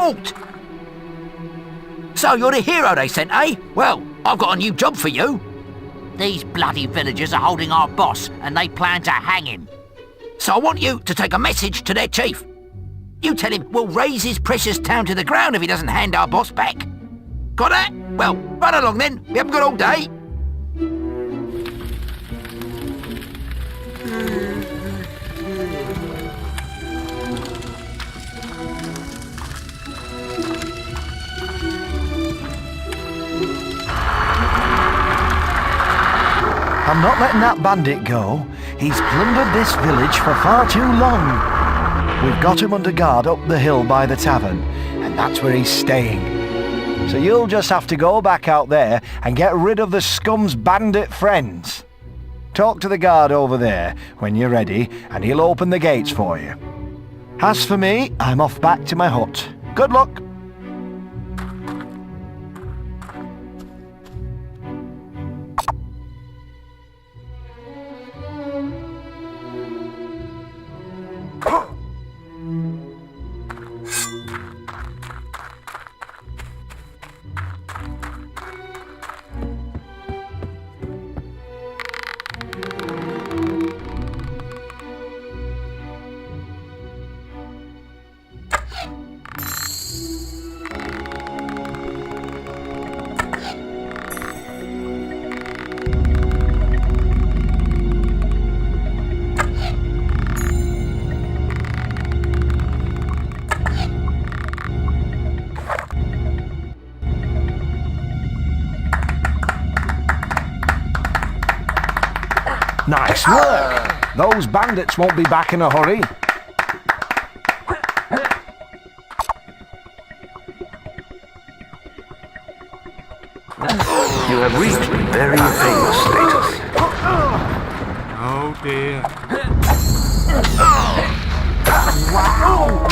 caught. So you're the hero they sent, eh? Well, I've got a new job for you. These bloody villagers are holding our boss, and they plan to hang him. So I want you to take a message to their chief. You tell him we'll raise his precious town to the ground if he doesn't hand our boss back. Got that? Well, run along then. We haven't got all day. I'm not letting that bandit go. He's plundered this village for far too long. We've got him under guard up the hill by the tavern, and that's where he's staying. So you'll just have to go back out there and get rid of the scum's bandit friends. Talk to the guard over there when you're ready, and he'll open the gates for you. As for me, I'm off back to my hut. Good luck. Nice work! Those bandits won't be back in a hurry. You have reached very famous status. Oh dear. Wow!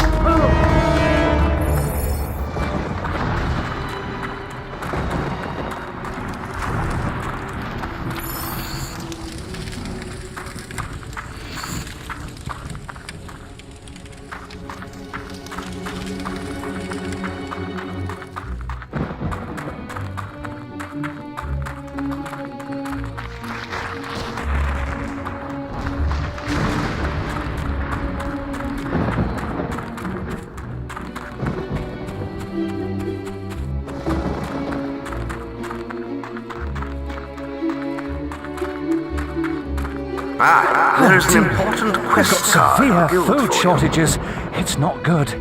There's an important quest Severe card. food shortages. It's not good.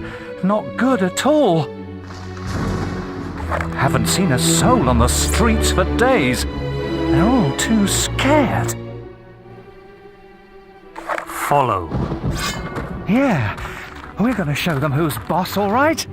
Not good at all. Haven't seen a soul on the streets for days. They're all too scared. Follow. Yeah, we're gonna show them who's boss, all right?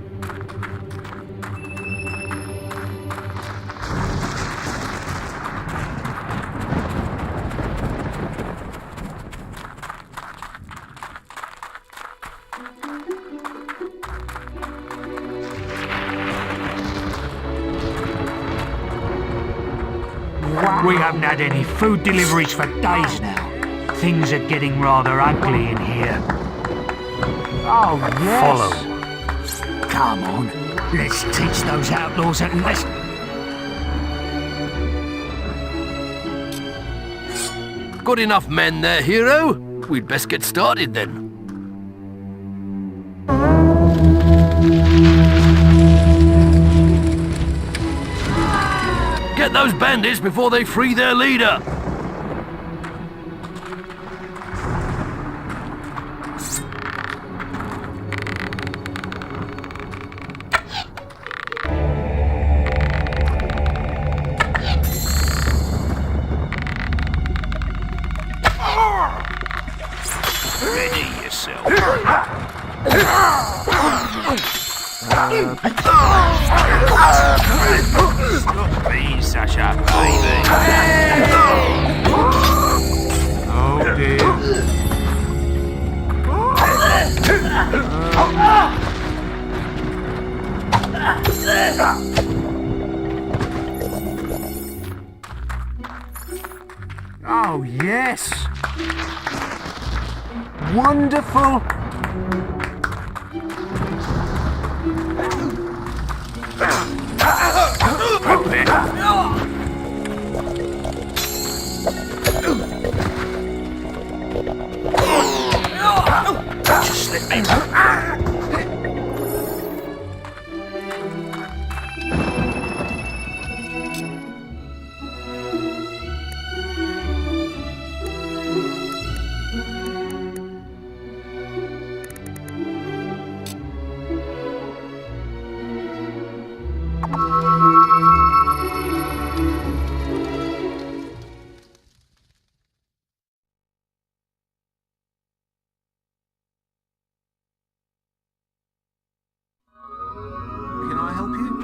We haven't had any food deliveries for days now. Things are getting rather ugly in here. Oh, yes. Follow. Come on, let's teach those outlaws a lesson. Got enough men there, hero? We'd best get started then. Get those bandits before they free their leader! Ready yourself. Stop being such a baby. Oh dear. Oh, yes. Wonderful.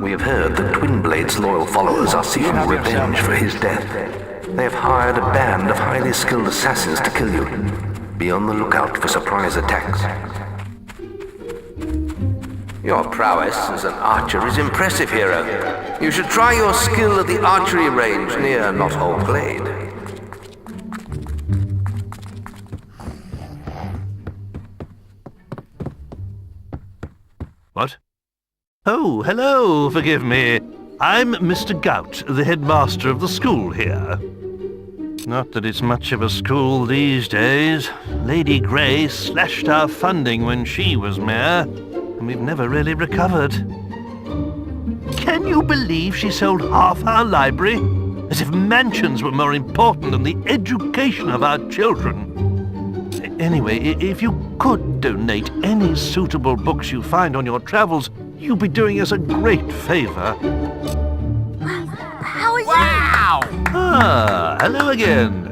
We have heard that Twinblade's loyal followers are seeking revenge for his death. They have hired a band of highly skilled assassins to kill you. Be on the lookout for surprise attacks. Your prowess as an archer is impressive, hero. You should try your skill at the archery range near Knothole Glade. What? Oh, hello, forgive me. I'm Mr. Gout, the headmaster of the school here. Not that it's much of a school these days. Lady Grey slashed our funding when she was mayor, and we've never really recovered. Can you believe she sold half our library? As if mansions were more important than the education of our children. Anyway, if you could donate any suitable books you find on your travels, you'd be doing us a great favor. How are you? Wow! Ah, hello again.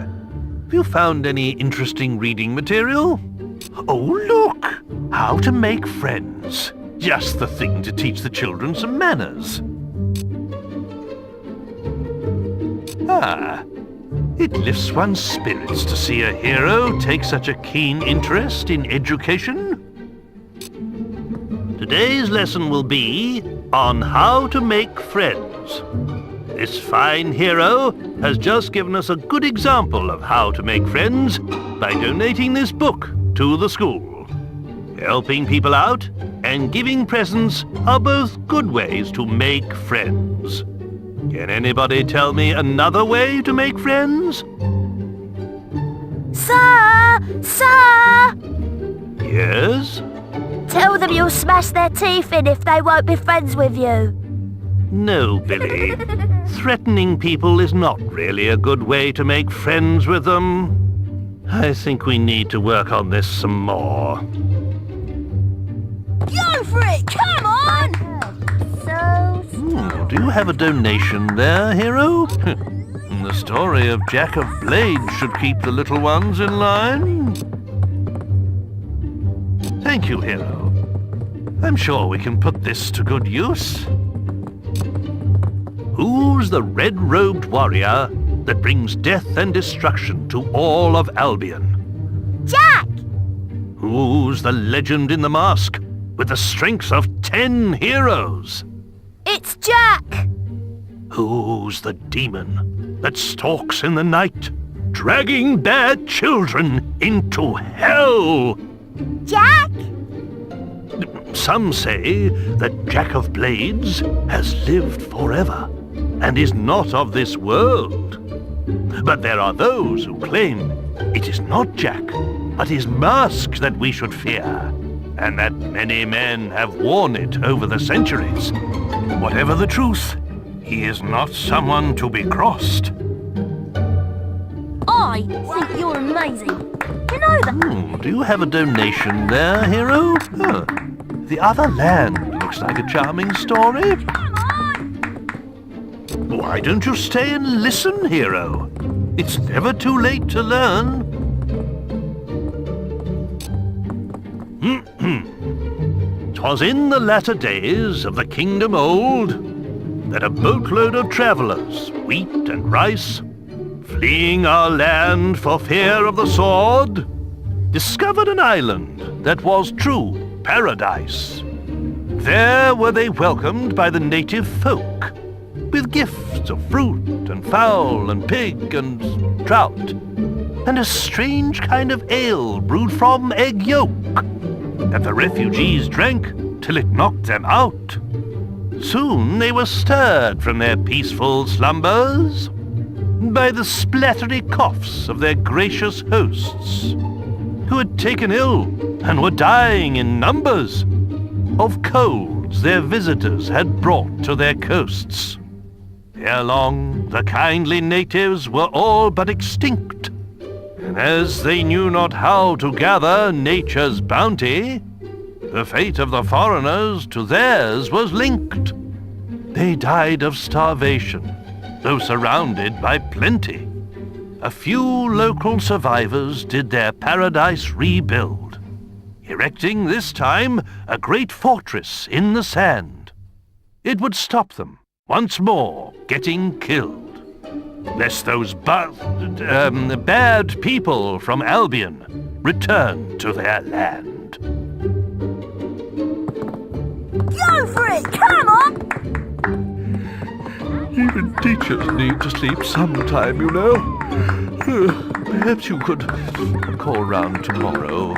Have you found any interesting reading material? Oh, look! How to make friends. Just the thing to teach the children some manners. Ah, it lifts one's spirits to see a hero take such a keen interest in education. Today's lesson will be on how to make friends. This fine hero has just given us a good example of how to make friends by donating this book to the school. Helping people out and giving presents are both good ways to make friends. Can anybody tell me another way to make friends? Sir! Sir! Yes? Tell them you'll smash their teeth in if they won't be friends with you. No, Billy. Threatening people is not really a good way to make friends with them. I think we need to work on this some more. Go for it! Come on! Do you have a donation there, hero? The story of Jack of Blades should keep the little ones in line. Thank you, hero. I'm sure we can put this to good use. Who's the red-robed warrior that brings death and destruction to all of Albion? Jack! Who's the legend in the mask with the strength of 10 heroes? It's Jack! Who's the demon that stalks in the night, dragging their children into hell? Jack! Some say that Jack of Blades has lived forever and is not of this world. But there are those who claim it is not Jack, but his mask that we should fear, and that many men have worn it over the centuries. Whatever the truth, he is not someone to be crossed. I think you're amazing. You know that. Do you have a donation there, hero? Huh. The Other Land looks like a charming story. Come on! Why don't you stay and listen, hero? It's never too late to learn. 'Twas in the latter days of the kingdom old that a boatload of travellers, wheat and rice, fleeing our land for fear of the sword, discovered an island that was true paradise. There were they welcomed by the native folk, with gifts of fruit and fowl and pig and trout, and a strange kind of ale brewed from egg yolk, that the refugees drank till it knocked them out. Soon they were stirred from their peaceful slumbers by the splattery coughs of their gracious hosts, who had taken ill and were dying in numbers of colds their visitors had brought to their coasts. Ere long, the kindly natives were all but extinct, and as they knew not how to gather nature's bounty, the fate of the foreigners to theirs was linked. They died of starvation, though surrounded by plenty. A few local survivors did their paradise rebuild, erecting this time a great fortress in the sand. It would stop them, once more, getting killed. Lest those bad people from Albion return to their land. Go for it! Come on! Even teachers need to sleep sometime, you know. Perhaps you could call round tomorrow.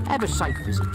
Have a safe visit.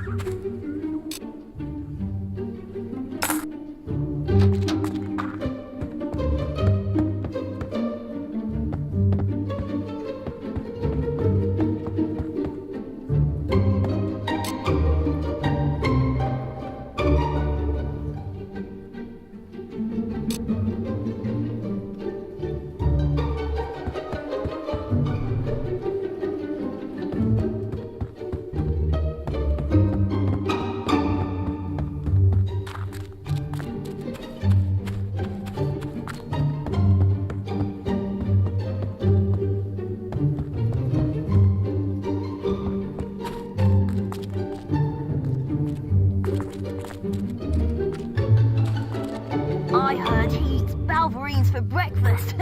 I heard he eats balverines for breakfast.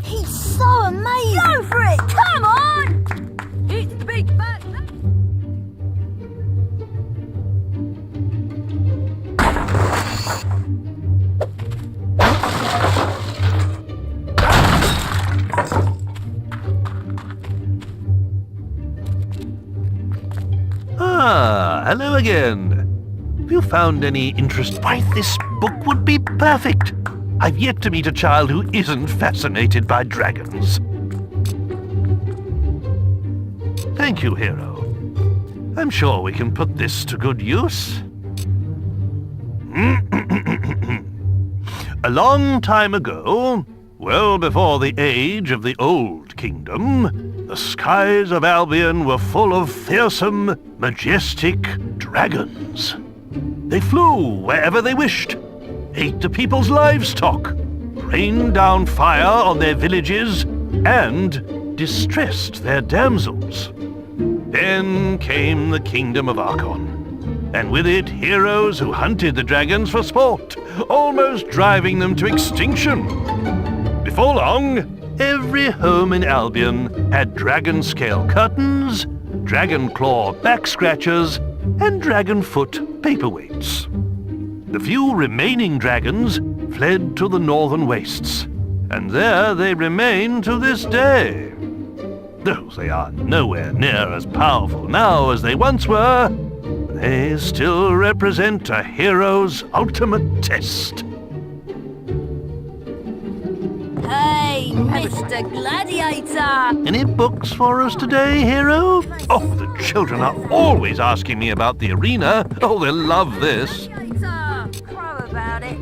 He's so amazing! Go for it! Come on! It's big fat... Ah, hello again. Have you found any interest? Why, this book would be perfect. I've yet to meet a child who isn't fascinated by dragons. Thank you, hero. I'm sure we can put this to good use. A long time ago, well before the age of the Old Kingdom, the skies of Albion were full of fearsome, majestic dragons. They flew wherever they wished, ate the people's livestock, rained down fire on their villages, and distressed their damsels. Then came the kingdom of Archon, and with it heroes who hunted the dragons for sport, almost driving them to extinction. Before long, every home in Albion had dragon scale curtains, dragon claw back scratchers, and dragon foot paperweights. The few remaining dragons fled to the northern wastes, and there they remain to this day. Though they are nowhere near as powerful now as they once were, they still represent a hero's ultimate test. Hey, Mr. Gladiator! Any books for us today, hero? Oh, the children are always asking me about the arena. Oh, they'll love this. Gladiator! Crow about it.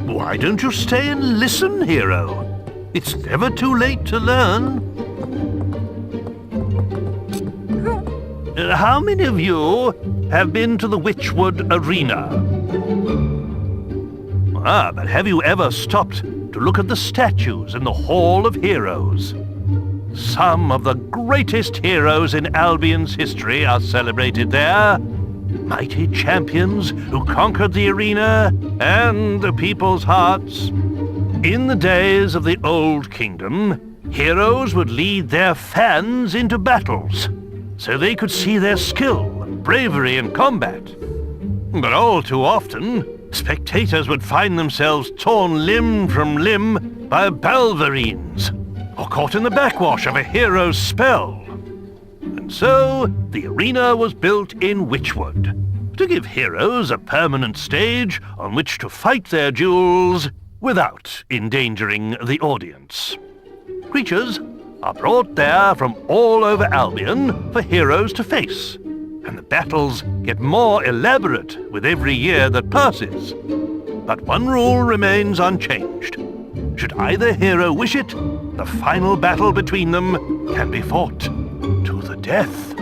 Why don't you stay and listen, hero? It's never too late to learn. How many of you have been to the Witchwood Arena? Ah, but have you ever stopped to look at the statues in the Hall of Heroes? Some of the greatest heroes in Albion's history are celebrated there. Mighty champions who conquered the arena and the people's hearts. In the days of the Old Kingdom, heroes would lead their fans into battles, so they could see their skill and bravery in combat. But all too often, spectators would find themselves torn limb from limb by balverines, or caught in the backwash of a hero's spell. And so, the arena was built in Witchwood, to give heroes a permanent stage on which to fight their duels without endangering the audience. Creatures are brought there from all over Albion for heroes to face, and the battles get more elaborate with every year that passes. But one rule remains unchanged. Should either hero wish it, the final battle between them can be fought to the death.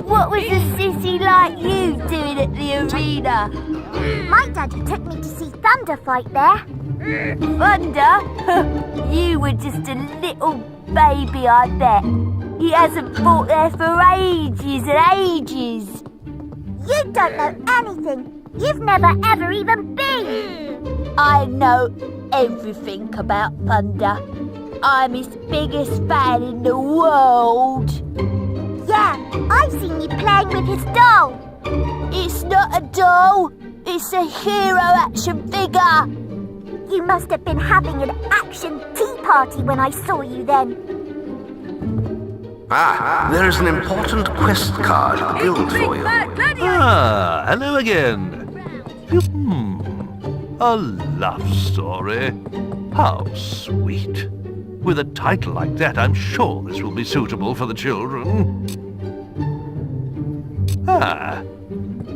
What was a sissy like you doing at the arena. My daddy took me to see Thunder fight there. Thunder? You were just a little baby, I bet. He hasn't fought there for ages and ages. You don't know anything. You've never ever even been. I know everything about Thunder. I'm his biggest fan in the world. Yeah, I've seen you playing with his doll. It's not a doll. It's a hero action figure. You must have been having an action tea party when I saw you then. There is an important quest card guild for you. Ah, hello again. A love story. How sweet. With a title like that, I'm sure this will be suitable for the children.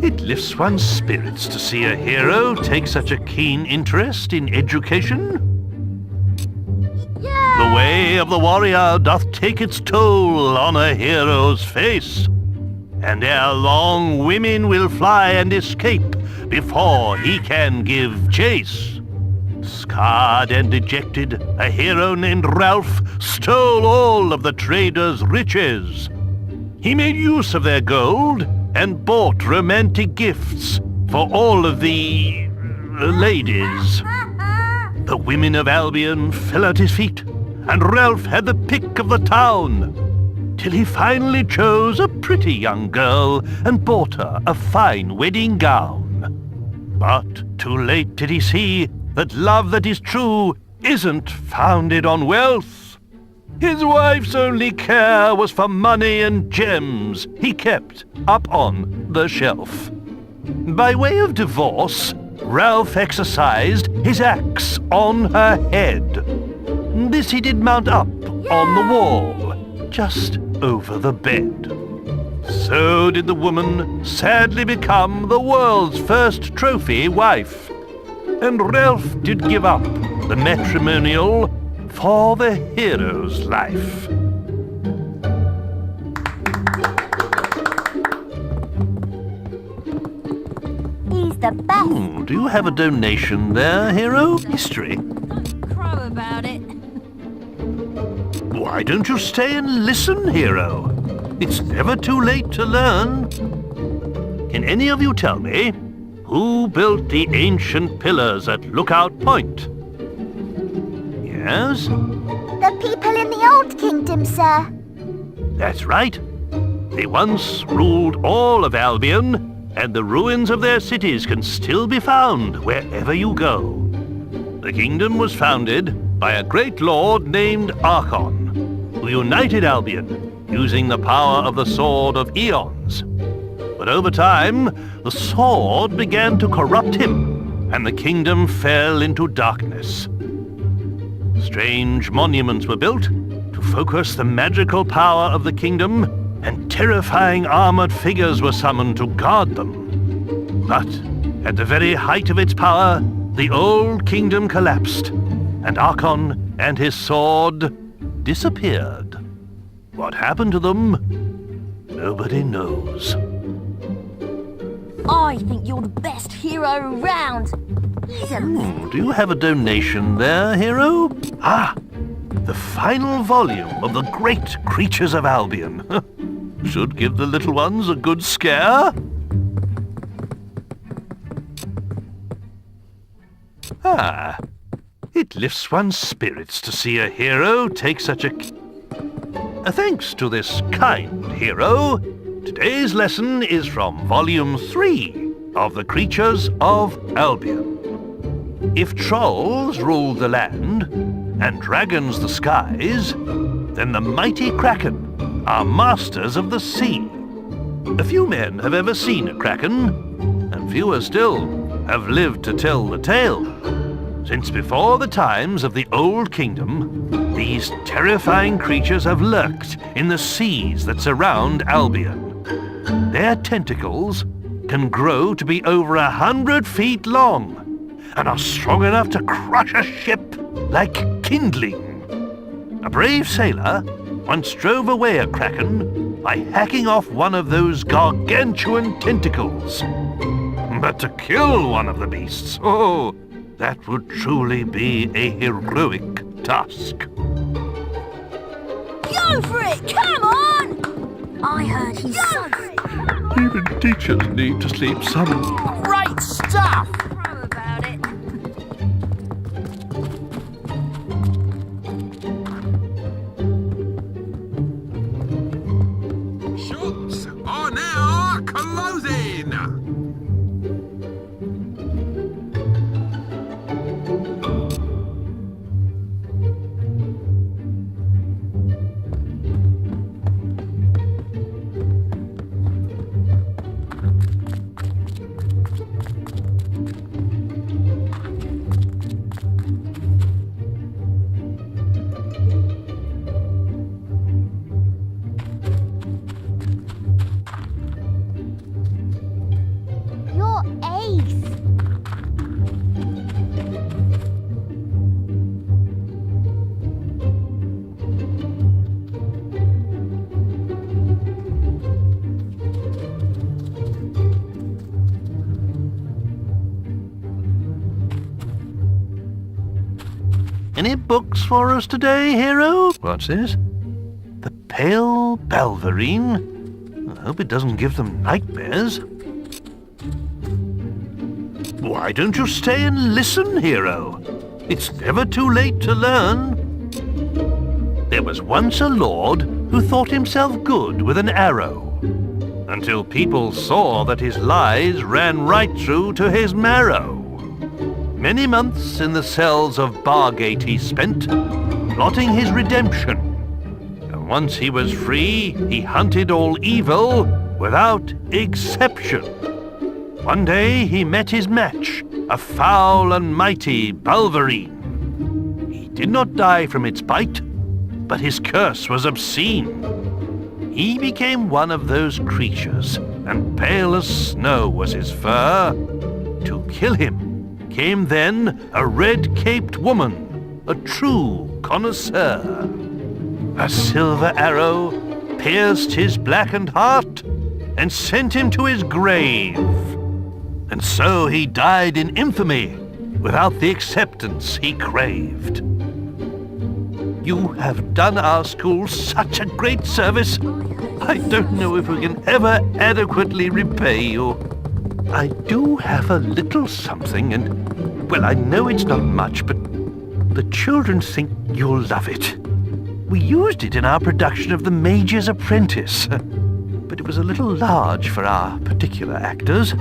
It lifts one's spirits to see a hero take such a keen interest in education. The way of the warrior doth take its toll on a hero's face, and ere long women will fly and escape before he can give chase. Scarred and dejected, a hero named Ralph stole all of the traders' riches. He made use of their gold and bought romantic gifts for all of the ladies. The women of Albion fell at his feet, and Ralph had the pick of the town, till he finally chose a pretty young girl and bought her a fine wedding gown. But too late did he see that love that is true isn't founded on wealth. His wife's only care was for money and gems he kept up on the shelf. By way of divorce, Ralph exercised his axe on her head. This he did mount up on the wall, just over the bed. So did the woman sadly become the world's first trophy wife. And Ralph did give up the matrimonial for the hero's life. He's the best. Do you have a donation there, hero? History. Crow about it. Why don't you stay and listen, hero? It's never too late to learn. Can any of you tell me who built the ancient pillars at Lookout Point? Yes? The people in the Old Kingdom, sir. That's right. They once ruled all of Albion, and the ruins of their cities can still be found wherever you go. The kingdom was founded by a great lord named Archon, who united Albion using the power of the Sword of Eons. But over time, the sword began to corrupt him, and the kingdom fell into darkness. Strange monuments were built to focus the magical power of the kingdom, and terrifying armored figures were summoned to guard them. But at the very height of its power, the old kingdom collapsed, and Archon and his sword disappeared. What happened to them? Nobody knows. I think you're the best hero around. Do you have a donation there, hero? The final volume of the Great Creatures of Albion. Should give the little ones a good scare. It lifts one's spirits to see a hero take such a... Thanks to this kind hero, today's lesson is from Volume 3 of the Creatures of Albion. If trolls ruled the land and dragons the skies, then the mighty kraken are masters of the sea. A few men have ever seen a kraken, and fewer still have lived to tell the tale. Since before the times of the Old Kingdom, these terrifying creatures have lurked in the seas that surround Albion. Their tentacles can grow to be over 100 feet long and are strong enough to crush a ship like kindling. A brave sailor once drove away a kraken by hacking off one of those gargantuan tentacles. But to kill one of the beasts, oh, that would truly be a heroic task. Go for it! Come on! I heard he's so... Even teachers need to sleep some. Great stuff! Crow about it. Shops are now closing. You're ace. Any books for us today, hero? What's this? The Pale Balverine? I hope it doesn't give them nightmares. Why don't you stay and listen, hero? It's never too late to learn. There was once a lord who thought himself good with an arrow, until people saw that his lies ran right through to his marrow. Many months in the cells of Bargate he spent, plotting his redemption. And once he was free, he hunted all evil without exception. One day he met his match, a foul and mighty Balverine. He did not die from its bite, but his curse was obscene. He became one of those creatures, and pale as snow was his fur. To kill him came then a red-caped woman, a true connoisseur. A silver arrow pierced his blackened heart and sent him to his grave. And so he died in infamy, without the acceptance he craved. You have done our school such a great service. I don't know if we can ever adequately repay you. I do have a little something, and, well, I know it's not much, but the children think you'll love it. We used it in our production of The Mage's Apprentice, but it was a little large for our particular actors.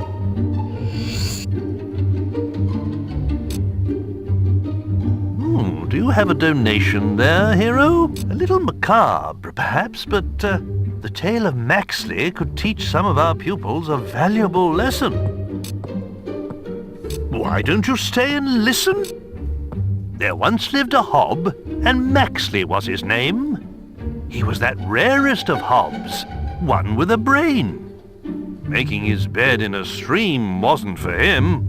Do you have a donation there, hero? A little macabre, perhaps, but the tale of Maxley could teach some of our pupils a valuable lesson. Why don't you stay and listen? There once lived a hob, and Maxley was his name. He was that rarest of hobs, one with a brain. Making his bed in a stream wasn't for him.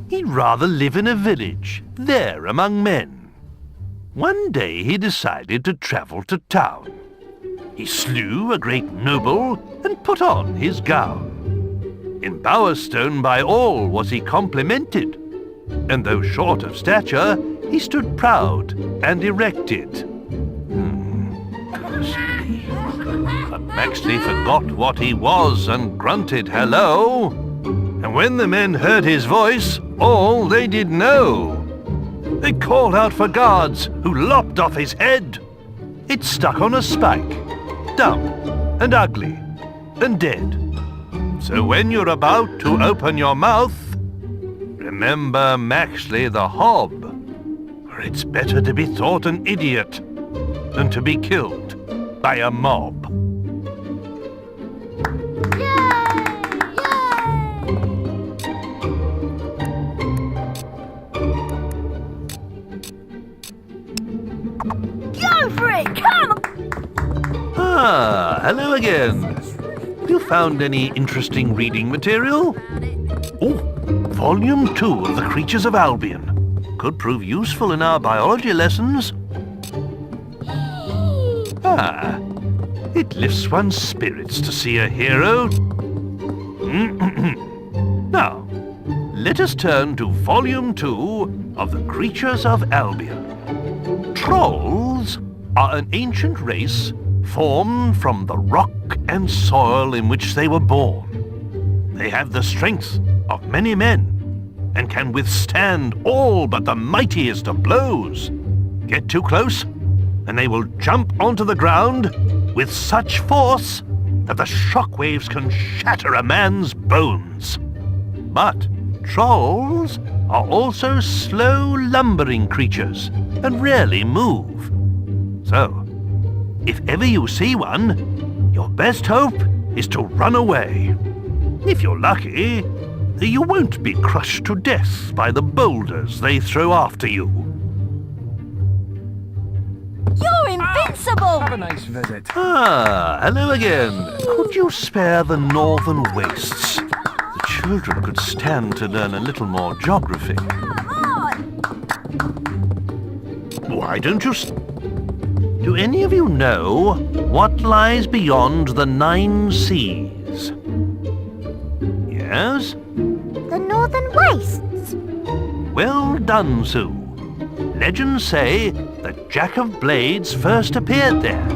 He'd rather live in a village, there among men. One day he decided to travel to town. He slew a great noble and put on his gown. In Bowerstone by all was he complimented, and though short of stature, he stood proud and erected. But Maxley forgot what he was and grunted hello. And when the men heard his voice, all they did know. They called out for guards, who lopped off his head. It stuck on a spike, dumb and ugly and dead. So when you're about to open your mouth, remember Maxley the hob, for it's better to be thought an idiot than to be killed by a mob. Go for it! Come on! Ah, hello again. Have you found any interesting reading material? Oh, Volume 2 of The Creatures of Albion. Could prove useful in our biology lessons. Ah, It lifts one's spirits to see a hero. Now, let us turn to Volume 2 of The Creatures of Albion. Trolls are an ancient race formed from the rock and soil in which they were born. They have the strength of many men and can withstand all but the mightiest of blows. Get too close, and they will jump onto the ground with such force that the shockwaves can shatter a man's bones. But trolls are also slow, lumbering creatures and rarely move. So, if ever you see one, your best hope is to run away. If you're lucky, you won't be crushed to death by the boulders they throw after you. You're invincible! Have a nice visit. Ah, hello again. Could you spare the northern wastes? The children could stand to learn a little more geography. Come on! Why don't you... Do any of you know what lies beyond the 9 seas? Yes? The Northern Wastes. Well done, Sue. Legends say that Jack of Blades first appeared there,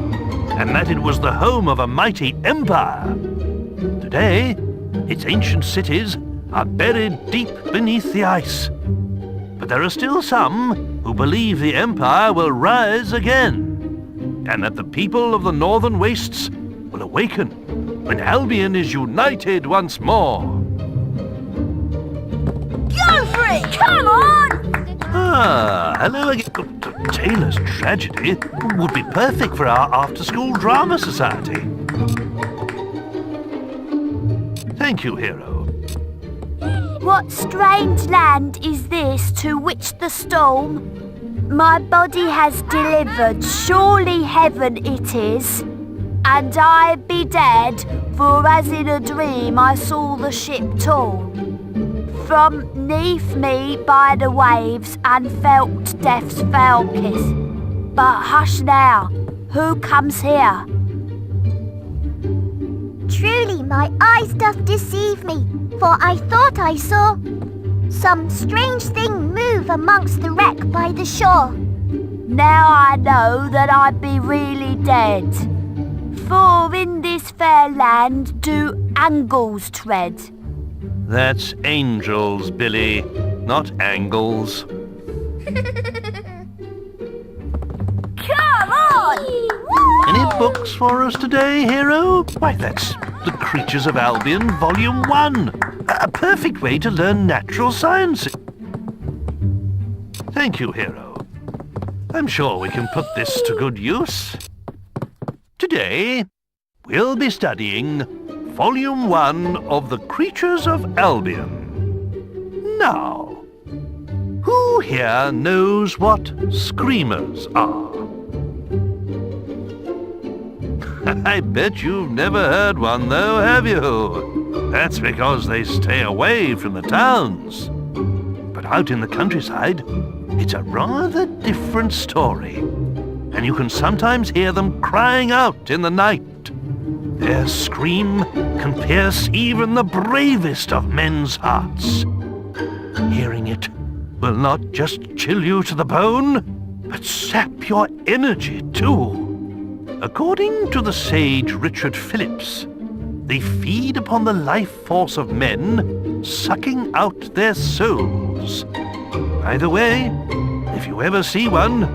and that it was the home of a mighty empire. Today, its ancient cities are buried deep beneath the ice. But there are still some who believe the empire will rise again, and that the people of the Northern Wastes will awaken when Albion is united once more. Go for it! Come on! Ah, hello again. Taylor's Tragedy would be perfect for our after-school drama society. Thank you, hero. What strange land is this to which the storm my body has delivered? Surely heaven it is, and I be dead, for as in a dream I saw the ship torn from 'neath me by the waves, and felt death's foul kiss. But hush now, who comes here? Truly my eyes doth deceive me, for I thought I saw some strange thing move amongst the wreck by the shore. Now I know that I be really dead, for in this fair land do angles tread. That's angels, Billy, not angles. Come on! Any books for us today, hero? Why, that's The Creatures of Albion, Volume 1. A perfect way to learn natural science. Thank you, hero. I'm sure we can put this to good use. Today, we'll be studying Volume 1 of The Creatures of Albion. Now, who here knows what screamers are? I bet you've never heard one though, have you? That's because they stay away from the towns. But out in the countryside, it's a rather different story. And you can sometimes hear them crying out in the night. Their scream can pierce even the bravest of men's hearts. Hearing it will not just chill you to the bone, but sap your energy too. According to the sage Richard Phillips, they feed upon the life force of men, sucking out their souls. Either way, if you ever see one,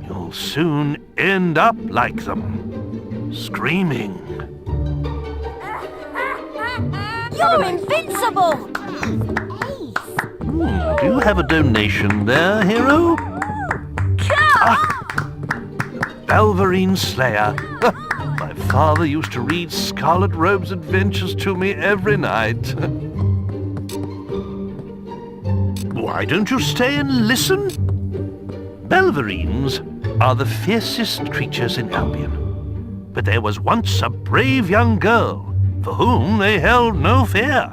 you'll soon end up like them, screaming. You're invincible! Do you have a donation there, hero? Balverine Slayer. My father used to read Scarlet Robe's adventures to me every night. Why don't you stay and listen? Balverines are the fiercest creatures in Albion. But there was once a brave young girl for whom they held no fear.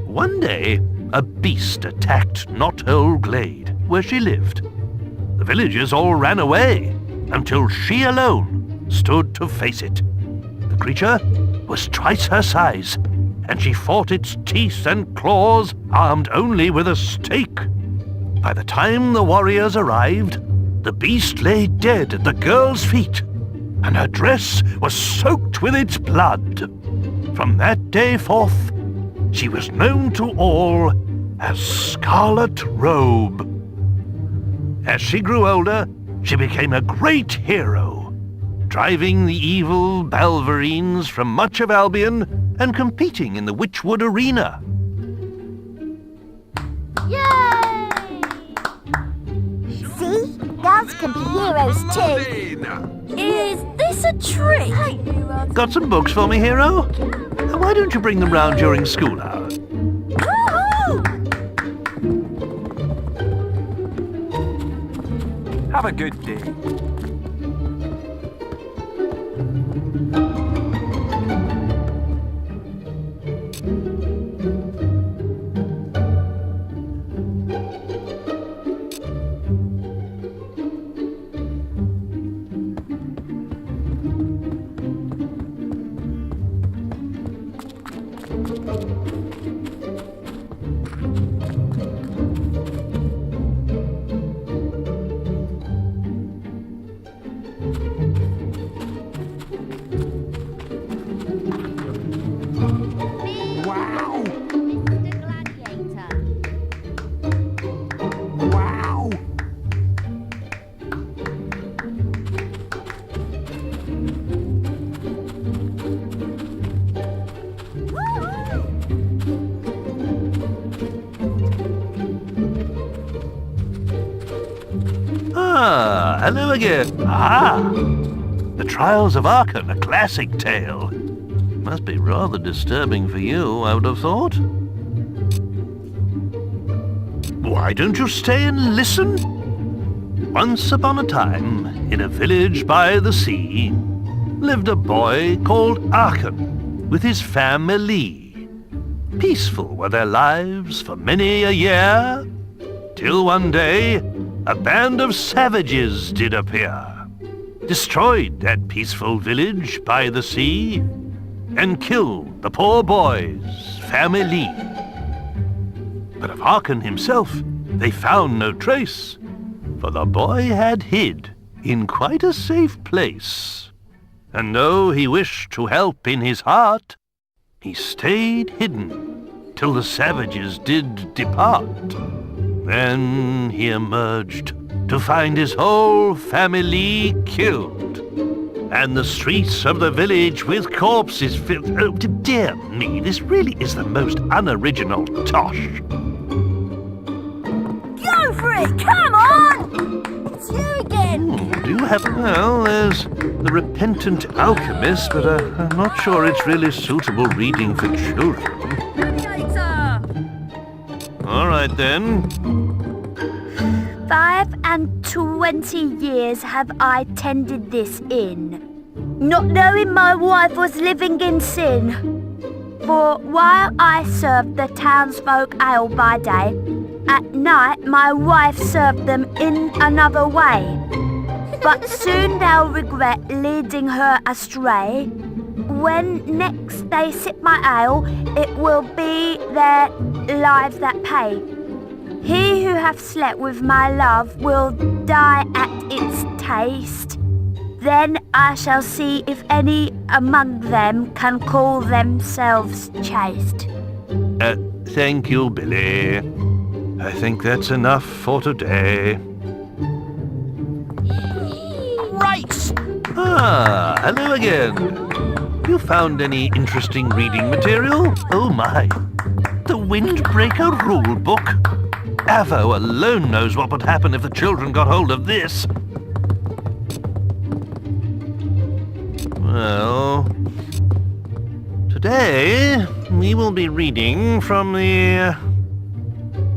One day, a beast attacked Knothole Glade, where she lived. The villagers all ran away, until she alone stood to face it. The creature was twice her size, and she fought its teeth and claws armed only with a stake. By the time the warriors arrived, the beast lay dead at the girl's feet, and her dress was soaked with its blood. From that day forth, she was known to all as Scarlet Robe. As she grew older, she became a great hero, driving the evil Balverines from much of Albion and competing in the Witchwood Arena. Yay! See? Girls can be heroes too. Is this a trick? Got some books for me, hero? Why don't you bring them round during school hours? Have a good day. Hello again. The Trials of Arkan, a classic tale. Must be rather disturbing for you, I would have thought. Why don't you stay and listen? Once upon a time, in a village by the sea, lived a boy called Arkan with his family. Peaceful were their lives for many a year, till one day a band of savages did appear, destroyed that peaceful village by the sea, and killed the poor boy's family. But of Arkan himself they found no trace, for the boy had hid in quite a safe place. And though he wished to help in his heart, he stayed hidden till the savages did depart. Then he emerged to find his whole family killed, and the streets of the village with corpses filled. Oh, dear me, this really is the most unoriginal tosh. Go for it! Come on! It's you again! Do you have... Well, there's The Repentant Alchemist, but I'm not sure it's really suitable reading for children. All right, then. 25 years have I tended this inn, not knowing my wife was living in sin. For while I served the townsfolk ale by day, at night my wife served them in another way. But soon they'll regret leading her astray. When next they sip my ale, it will be their lives that pay. He who hath slept with my love will die at its taste. Then I shall see if any among them can call themselves chaste. Thank you, Billy. I think that's enough for today. Right! Hello again. You found any interesting reading material? Oh my. The Windbreaker rulebook. Avo alone knows what would happen if the children got hold of this. Well, today we will be reading from the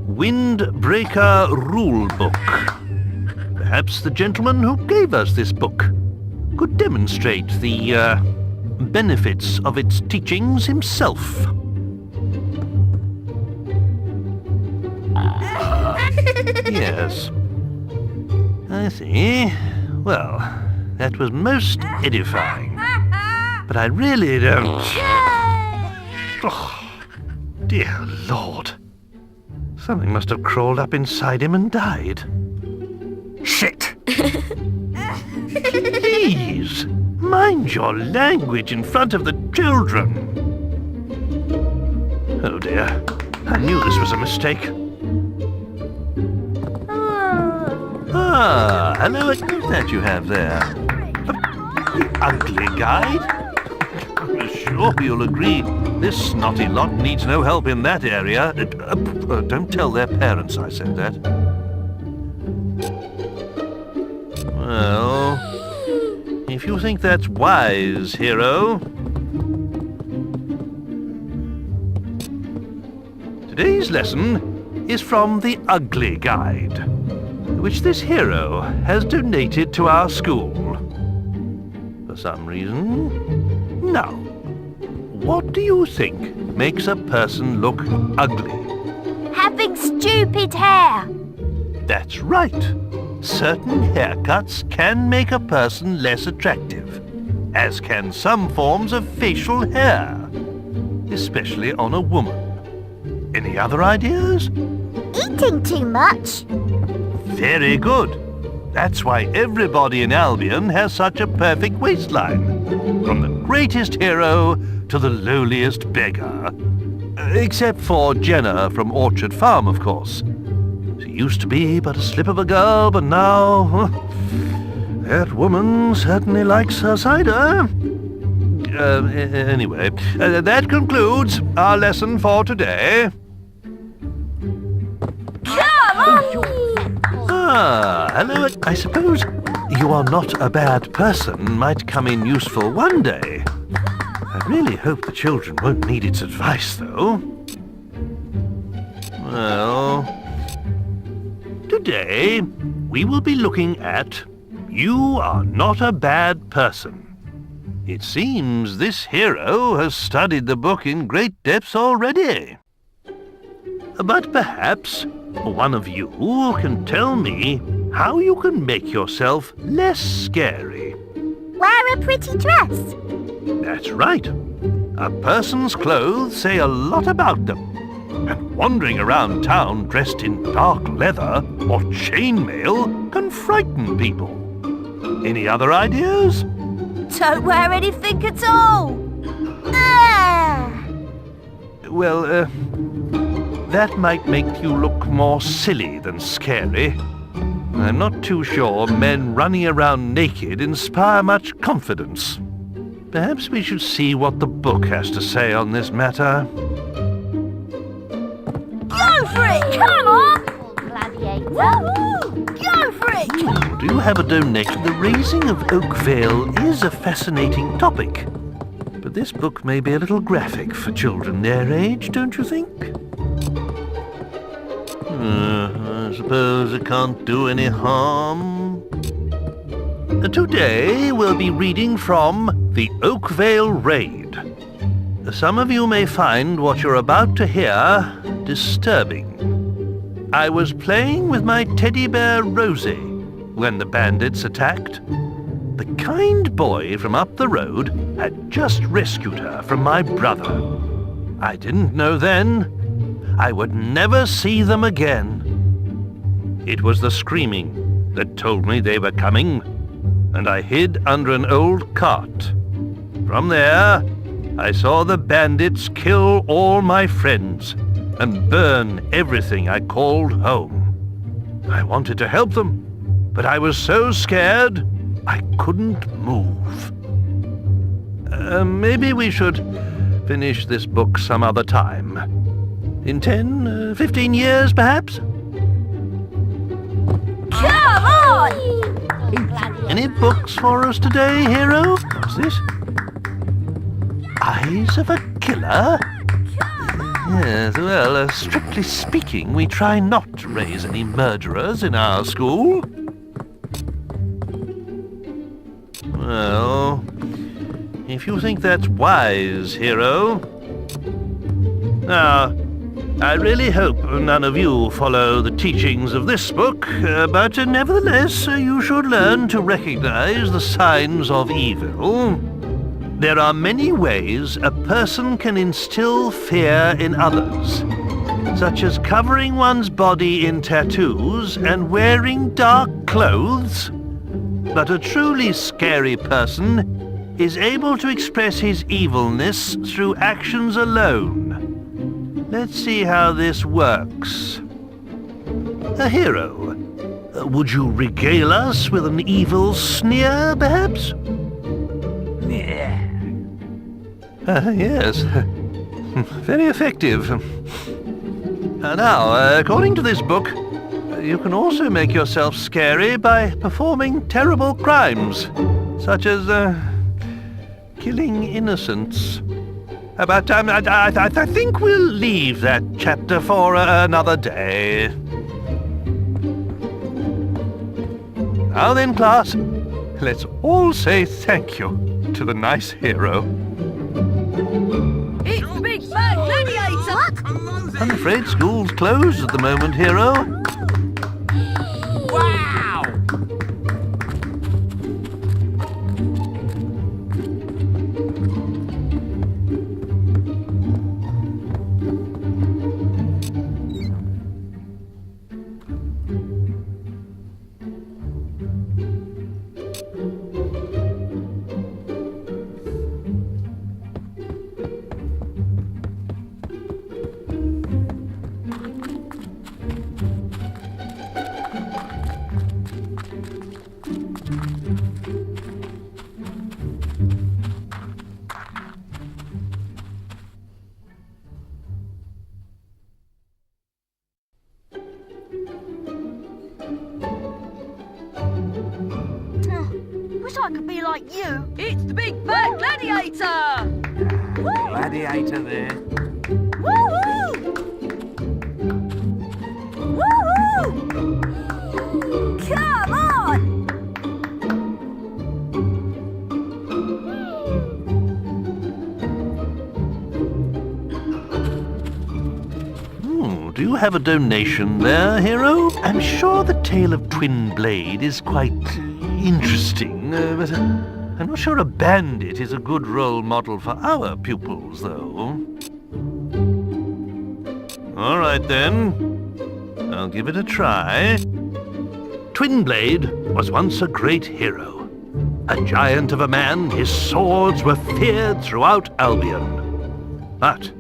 Windbreaker rulebook. Perhaps the gentleman who gave us this book could demonstrate the benefits of its teachings himself. Yes. I see. Well, that was most edifying. but I really don't... Oh, dear Lord. Something must have crawled up inside him and died. Shit! Please, mind your language in front of the children. Oh dear, I knew this was a mistake. Ah, hello, what's that you have there? The ugly guide? Sure, you'll agree, this snotty lot needs no help in that area. Don't tell their parents I said that. Well, if you think that's wise, hero... Today's lesson is from the Ugly Guide, which this hero has donated to our school. For some reason. Now, what do you think makes a person look ugly? Having stupid hair. That's right. Certain haircuts can make a person less attractive, as can some forms of facial hair, especially on a woman. Any other ideas? Eating too much. Very good. That's why everybody in Albion has such a perfect waistline. From the greatest hero to the lowliest beggar. Except for Jenna from Orchard Farm, of course. She used to be but a slip of a girl, but now... that woman certainly likes her cider. Anyway, that concludes our lesson for today. Ah, hello. I suppose you are not a bad person might come in useful one day. I really hope the children won't need its advice, though. Well, today we will be looking at You Are Not a Bad Person. It seems this hero has studied the book in great depths already. But perhaps one of you can tell me how you can make yourself less scary. Wear a pretty dress. That's right. A person's clothes say a lot about them. And wandering around town dressed in dark leather or chainmail can frighten people. Any other ideas? Don't wear anything at all. Well, that might make you look more silly than scary. I'm not too sure men running around naked inspire much confidence. Perhaps we should see what the book has to say on this matter. Go for it! Come on! Gladiator. Woohoo! Go for it! Do you have a donation? The raising of Oakvale is a fascinating topic. But this book may be a little graphic for children their age, don't you think? I suppose it can't do any harm. Today we'll be reading from the Oakvale Raid. Some of you may find what you're about to hear disturbing. I was playing with my teddy bear Rosie when the bandits attacked. The kind boy from up the road had just rescued her from my brother. I didn't know then I would never see them again. It was the screaming that told me they were coming, and I hid under an old cart. From there, I saw the bandits kill all my friends and burn everything I called home. I wanted to help them, but I was so scared I couldn't move. Maybe we should finish this book some other time. In 10, 15 years, perhaps? Come on! Any books for us today, hero? What's this? Eyes of a Killer? Yes, well, strictly speaking, we try not to raise any murderers in our school. Well, if you think that's wise, hero. Now, I really hope none of you follow the teachings of this book, but nevertheless, you should learn to recognize the signs of evil. There are many ways a person can instill fear in others, such as covering one's body in tattoos and wearing dark clothes. But a truly scary person is able to express his evilness through actions alone. Let's see how this works. A hero. Would you regale us with an evil sneer, perhaps? Yes. Very effective. Now, according to this book, you can also make yourself scary by performing terrible crimes, such as killing innocents. But I think we'll leave that chapter for another day. Now then, class, let's all say thank you to the nice hero. It's the big bad gladiator! I'm afraid school's closed at the moment, hero. Wow! Wish I could be like you. It's the big bad gladiator! Gladiator there. Woo-hoo! Woo-hoo! Come on! Do you have a donation there, hero? I'm sure the tale of Twin Blade is quite interesting, but I'm not sure a bandit is a good role model for our pupils, though. All right, then. I'll give it a try. Twin Blade was once a great hero. A giant of a man, his swords were feared throughout Albion. But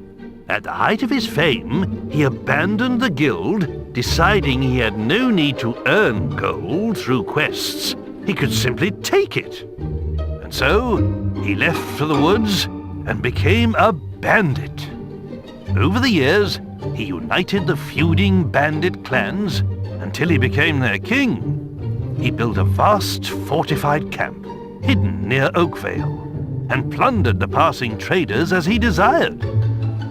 at the height of his fame, he abandoned the guild, deciding he had no need to earn gold through quests. He could simply take it. And so, he left for the woods and became a bandit. Over the years, he united the feuding bandit clans until he became their king. He built a vast fortified camp, hidden near Oakvale, and plundered the passing traders as he desired.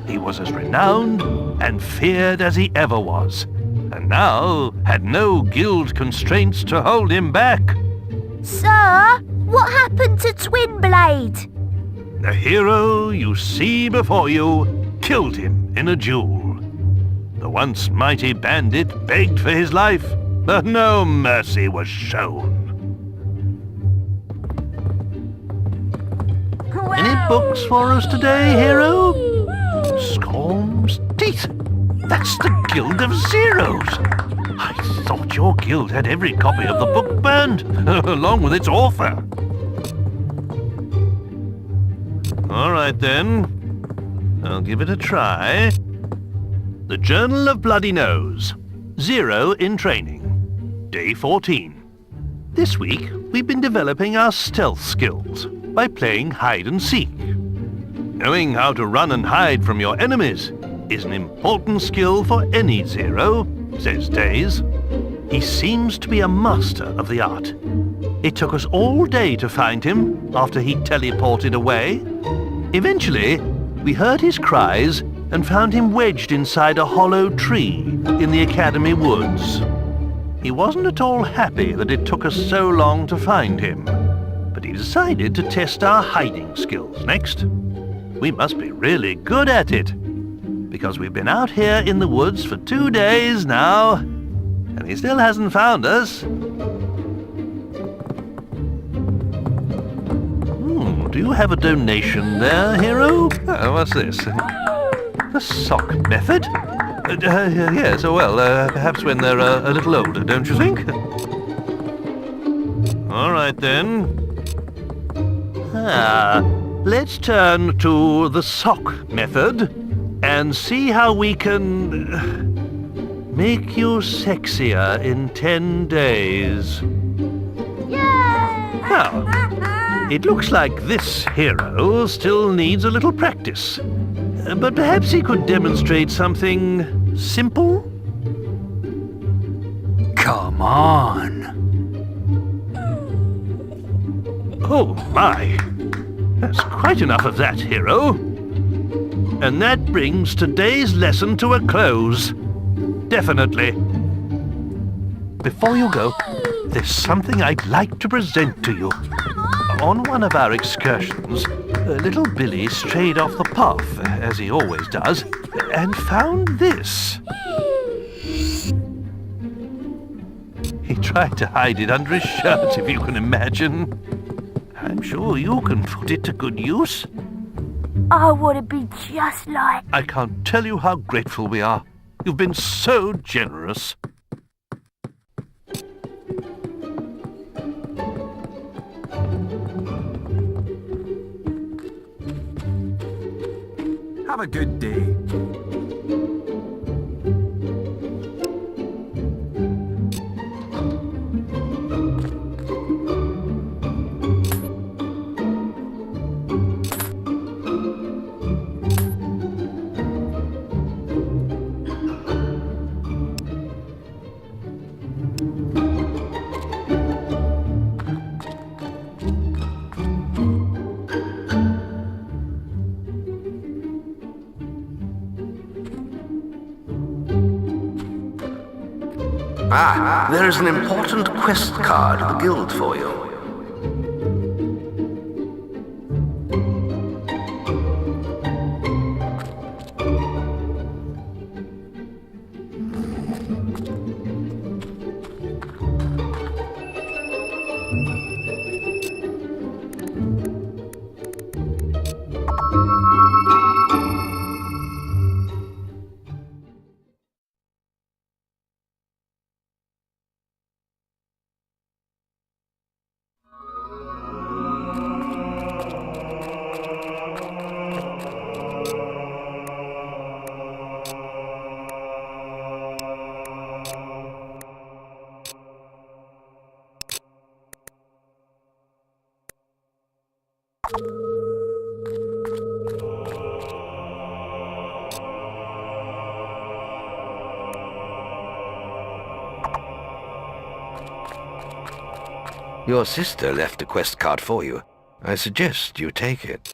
He was as renowned and feared as he ever was, and now had no guild constraints to hold him back. Sir, what happened to Twin Blade? The hero you see before you killed him in a duel. The once mighty bandit begged for his life, but no mercy was shown. Any books for us today, hero? Scorm's Teeth. That's the Guild of Zeros. I thought your guild had every copy of the book burned, along with its author. All right, then. I'll give it a try. The Journal of Bloody Nose. 0 in training. Day 14. This week, we've been developing our stealth skills by playing hide and seek. Knowing how to run and hide from your enemies is an important skill for any Zero, says Days. He seems to be a master of the art. It took us all day to find him after he teleported away. Eventually, we heard his cries and found him wedged inside a hollow tree in the Academy woods. He wasn't at all happy that it took us so long to find him, but he decided to test our hiding skills next. We must be really good at it, because we've been out here in the woods for 2 days now, and he still hasn't found us. Do Do you have a donation there, hero? Oh, what's this? The sock method? Yes, oh well, perhaps when they're a little older, don't you think? All right, then. Let's turn to the sock method and see how we can make you sexier in 10 days. Now, it looks like this hero still needs a little practice. But perhaps he could demonstrate something simple? Come on. Oh, my. That's quite enough of that, hero. And that brings today's lesson to a close. Definitely. Before you go, there's something I'd like to present to you. On one of our excursions, little Billy strayed off the path, as he always does, and found this. He tried to hide it under his shirt, if you can imagine. I'm sure you can put it to good use. I want to be just like... I can't tell you how grateful we are. You've been so generous. Have a good day. There is an important quest card at the guild for you. Your sister left a quest card for you. I suggest you take it.